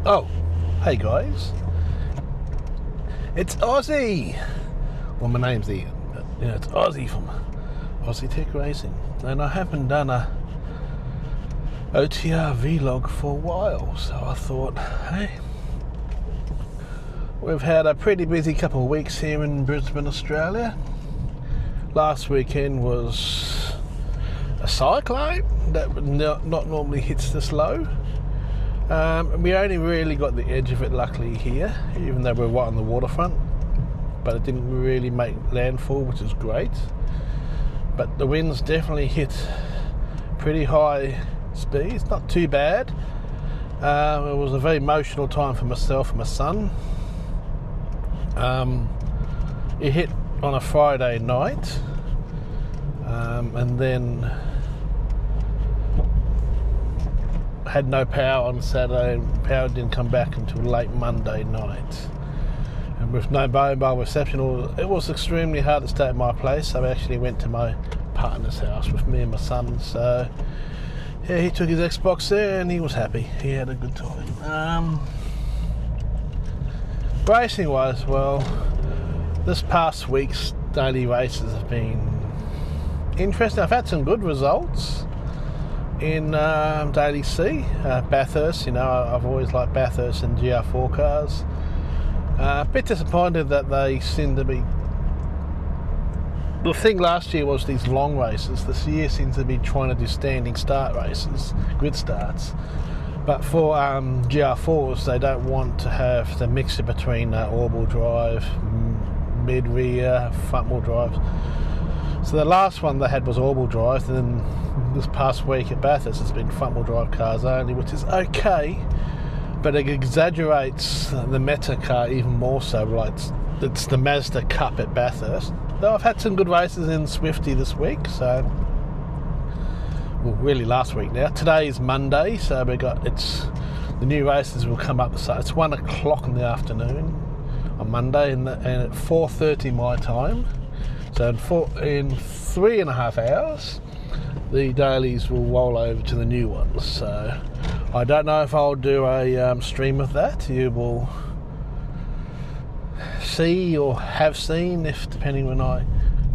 Oh, hey guys, it's Aussie. Well, my name's Ian, but it's Aussie from Aussie Tech Racing, and I haven't done a OTR vlog for a while, so I thought, hey, we've had a pretty busy couple of weeks here in Brisbane, Australia. Last weekend was a cyclone that not normally hits this low. We only really got the edge of it luckily here, even though we're right on the waterfront, but it didn't really make landfall, which is great. But the winds definitely hit pretty high speeds, not too bad. It was a very emotional time for myself and my son. It hit on a Friday night, and then had no power on Saturday, and power didn't come back until late Monday night. And with no mobile reception, it was extremely hard to stay at my place, so I actually went to my partner's house with me and my son. So yeah, he took his Xbox there and he was happy. He had a good time. Racing wise, well, this past week's daily races have been interesting. I've had some good results in Daily C, Bathurst. I've always liked Bathurst and GR4 cars. A bit disappointed that they seem to be... The thing last year was these long races. This year seems to be trying to do standing start races, grid starts. But for GR4s, they don't want to have the mixture between all-wheel drive, mid-rear, front-wheel drive. So the last one they had was all-wheel drive, and then this past week at Bathurst it's been front-wheel drive cars only, which is okay, but it exaggerates the Meta car even more so. Like it's the Mazda Cup at Bathurst. Though I've had some good races in Swifty this week, so well, really last week now. Today is Monday, so the new races will come up. So it's 1 o'clock in the afternoon on Monday, and at 4:30 my time. So in 3.5 hours, the dailies will roll over to the new ones. So I don't know if I'll do a stream of that. You will see or have seen, if depending when I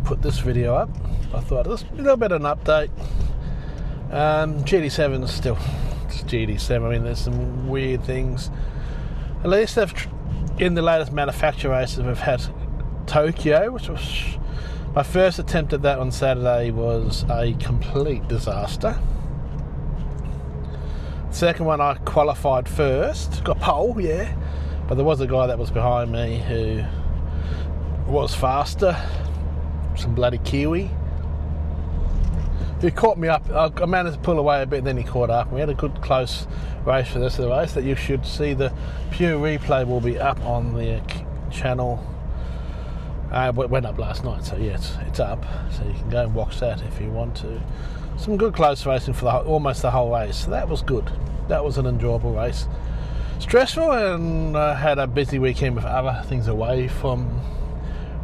put this video up. I thought it was a little bit of an update. GD7 is still it's GD7. I mean, there's some weird things. At least in the latest manufacturer races, we've had Tokyo, which was my first attempt at that on Saturday, was a complete disaster. Second one, I qualified first, got pole, yeah, but there was a guy that was behind me who was faster, some bloody Kiwi, who caught me up. I managed to pull away a bit, and then he caught up. We had a good close race for the rest of the race that you should see. The pure replay will be up on the channel. It went up last night, so yeah, it's up, so you can go and watch that if you want to. Some good close racing for almost the whole race, so that was good. That was an enjoyable race. Stressful, and I had a busy weekend with other things away from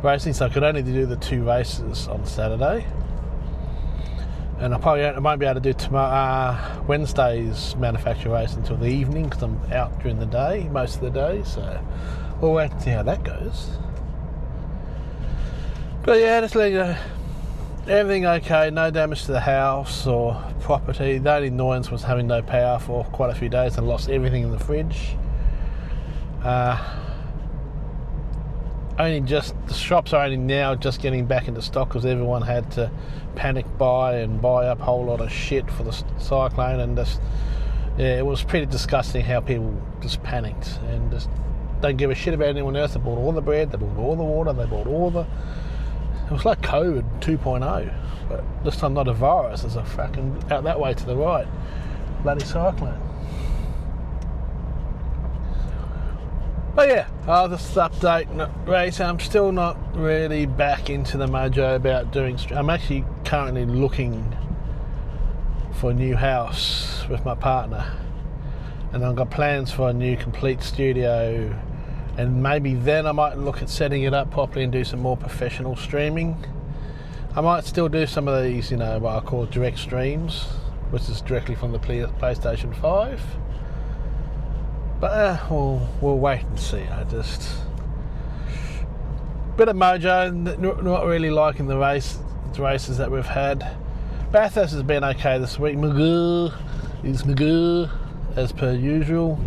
racing, so I could only do the 2 races on Saturday. And I won't be able to do Wednesday's manufacturer race until the evening, because I'm out during the day, most of the day, so we'll wait and see how that goes. But yeah, just letting you know, everything okay, no damage to the house or property. The only annoyance was having no power for quite a few days and lost everything in the fridge. The shops are only now just getting back into stock, because everyone had to panic buy up a whole lot of shit for the cyclone, and it was pretty disgusting how people just panicked and just don't give a shit about anyone else. They bought all the bread, they bought all the water, they bought all the... It was like COVID 2.0, but this time not a virus. There's a fucking out that way to the right, bloody cyclone. But yeah, I'll just update race. I'm still not really back into the mojo about doing... I'm actually currently looking for a new house with my partner, and I've got plans for a new complete studio, and maybe then I might look at setting it up properly and do some more professional streaming. I might still do some of these, what I call direct streams, which is directly from the PlayStation 5. But we'll wait and see. I just bit of mojo. Not really liking the races that we've had. Bathurst has been okay this week. Magoo is Magoo as per usual.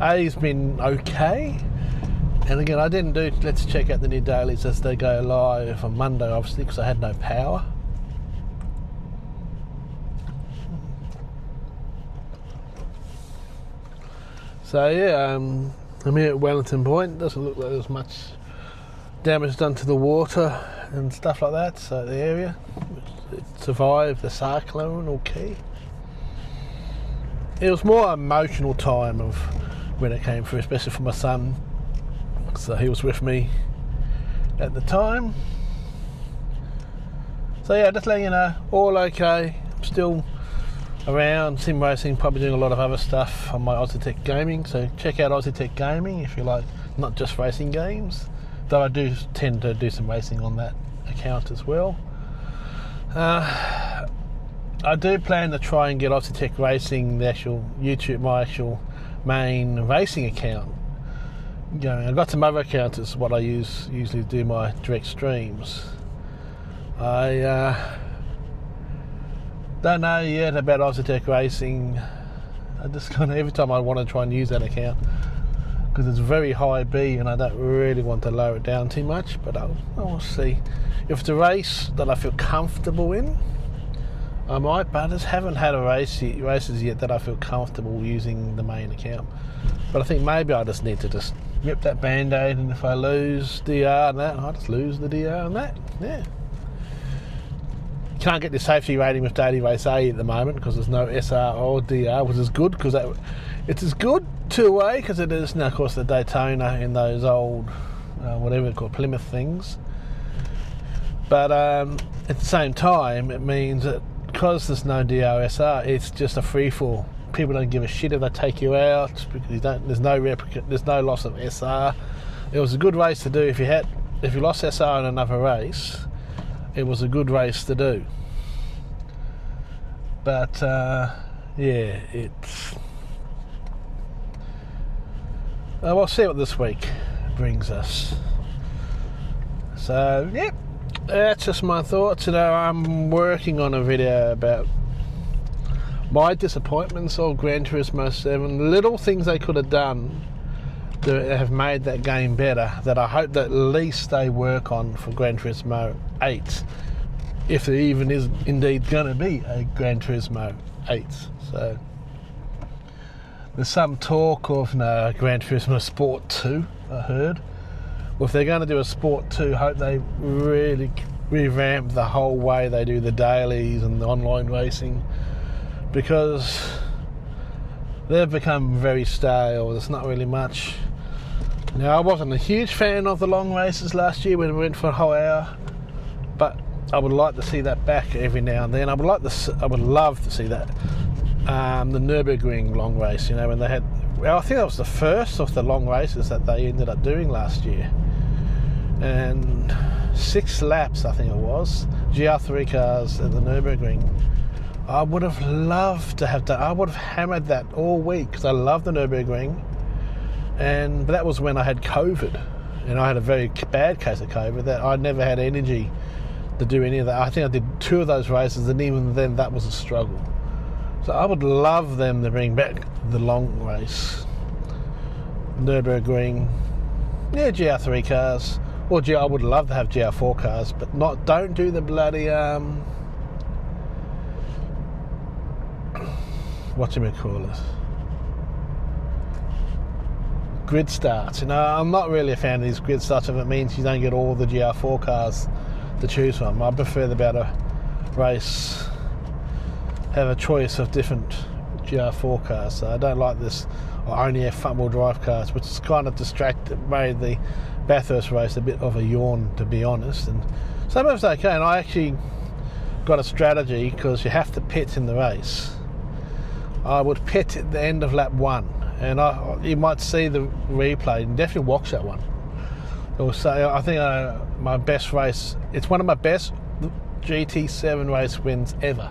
A's been okay. And again, I didn't do, let's check out the new dailies as they go live on Monday, obviously, because I had no power. So yeah, I'm here at Wellington Point. Doesn't look like there's much damage done to the water and stuff like that. So the area, it survived the cyclone, okay. It was more emotional time of when it came through, especially for my son. So he was with me at the time. So yeah, just letting you know, all okay. I'm still around sim racing, probably doing a lot of other stuff on my Aussie Tech Gaming. So check out Aussie Tech Gaming if you like, not just racing games. Though I do tend to do some racing on that account as well. I do plan to try and get Aussie Tech Racing, the actual YouTube, my actual main racing account going. I've got some other accounts, is what I usually do my direct streams. I don't know yet about Aussie Tech Racing. I just kind of, every time I want to try and use that account, because it's very high B and I don't really want to lower it down too much, but I'll see. If it's a race that I feel comfortable in, I might, but I just haven't had races yet that I feel comfortable using the main account. But I think maybe I just need to just rip that band-aid, and if I lose DR and that, I'll just lose the DR and that. Yeah. Can't get the safety rating with Daily Race A at the moment because there's no SR or DR, which is good because it's as good two-way because it is now, of course, the Daytona in those old, whatever they're called, Plymouth things. But at the same time, it means that because there's no DRSR, it's just a free-fall. People don't give a shit if they take you out because there's no loss of SR. It was a good race to do if you lost SR in another race. It was a good race to do. But yeah, it's. We'll see what this week brings us. So yep, that's just my thoughts. I'm working on a video about my disappointments of Gran Turismo 7, little things they could have done that have made that game better, that I hope that at least they work on for Gran Turismo 8, if there even is indeed going to be a Gran Turismo 8. So there's some talk of Gran Turismo Sport 2, I heard. Well, if they're going to do a Sport 2, I hope they really revamp the whole way they do the dailies and the online racing, because they've become very stale. There's not really much. Now, I wasn't a huge fan of the long races last year when we went for a whole hour, but I would like to see that back every now and then. I would love to see that. The Nürburgring long race, when they had, well, I think that was the first of the long races that they ended up doing last year, and 6 laps I think it was, GR3 cars at the Nürburgring. I would have loved to have done. I would have hammered that all week because I love the Nürburgring, but that was when I had COVID, and I had a very bad case of COVID that I never had energy to do any of that. I think I did 2 of those races, and even then that was a struggle. So I would love them to bring back the long race, Nürburgring, GR3 cars, or I would love to have GR4 cars, but don't do the bloody grid starts. I'm not really a fan of these grid starts if it means you don't get all the GR4 cars to choose from. I prefer the better race have a choice of different GR4 cars. So I don't like this, I only have front wheel drive cars, which is kind of made the Bathurst race a bit of a yawn, to be honest. And some of it's okay, and I actually got a strategy because you have to pit in the race. I would pit at the end of lap 1, and you might see the replay and definitely watch that one. I think my best race, it's one of my best GT7 race wins ever,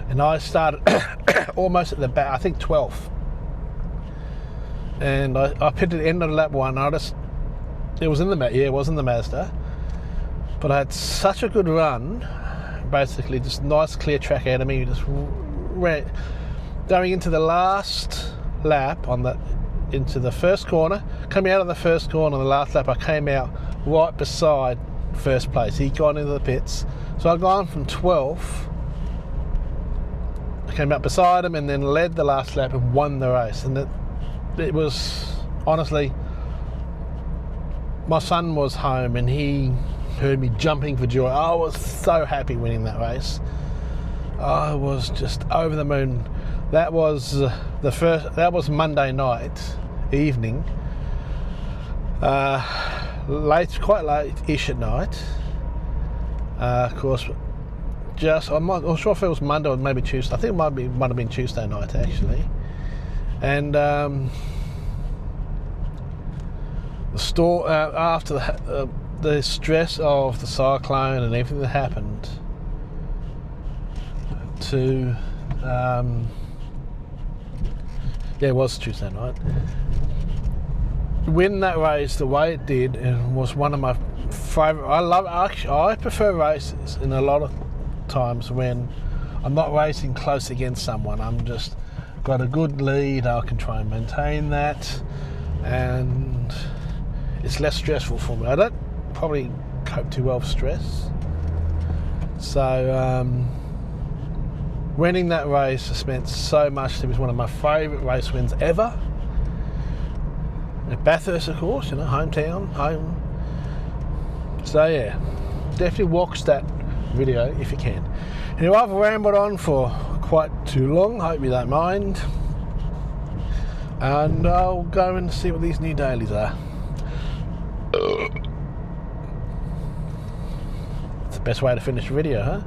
and I started almost at the back, I think 12th. And I pitted the end of lap 1. It was in the Mazda, but I had such a good run. Basically, just nice clear track ahead of me. Just ran, going into the last lap into the first corner. Coming out of the first corner on the last lap, I came out right beside first place. He'd gone into the pits, so I'd gone from 12th. I came out beside him and then led the last lap and won the race. And it was honestly, my son was home and he heard me jumping for joy. I was so happy winning that race. I was just over the moon. That was Monday night evening, quite late-ish at night. Of course, I'm not sure if it was Monday or maybe Tuesday. I think it might have been Tuesday night actually. And after the stress of the cyclone and everything that happened, it was Tuesday night. Win that race the way it did, and was one of my favourite. I prefer races in a lot of times when I'm not racing close against someone. I'm just got a good lead. I can try and maintain that, and it's less stressful for me. I don't probably cope too well with stress. So winning that race has meant so much. It was one of my favourite race wins ever. At Bathurst, of course, hometown, home. So yeah, definitely watch that video if you can. Anyway, I've rambled on for quite too long. Hope you don't mind. And I'll go and see what these new dailies are. It's the best way to finish a video, huh?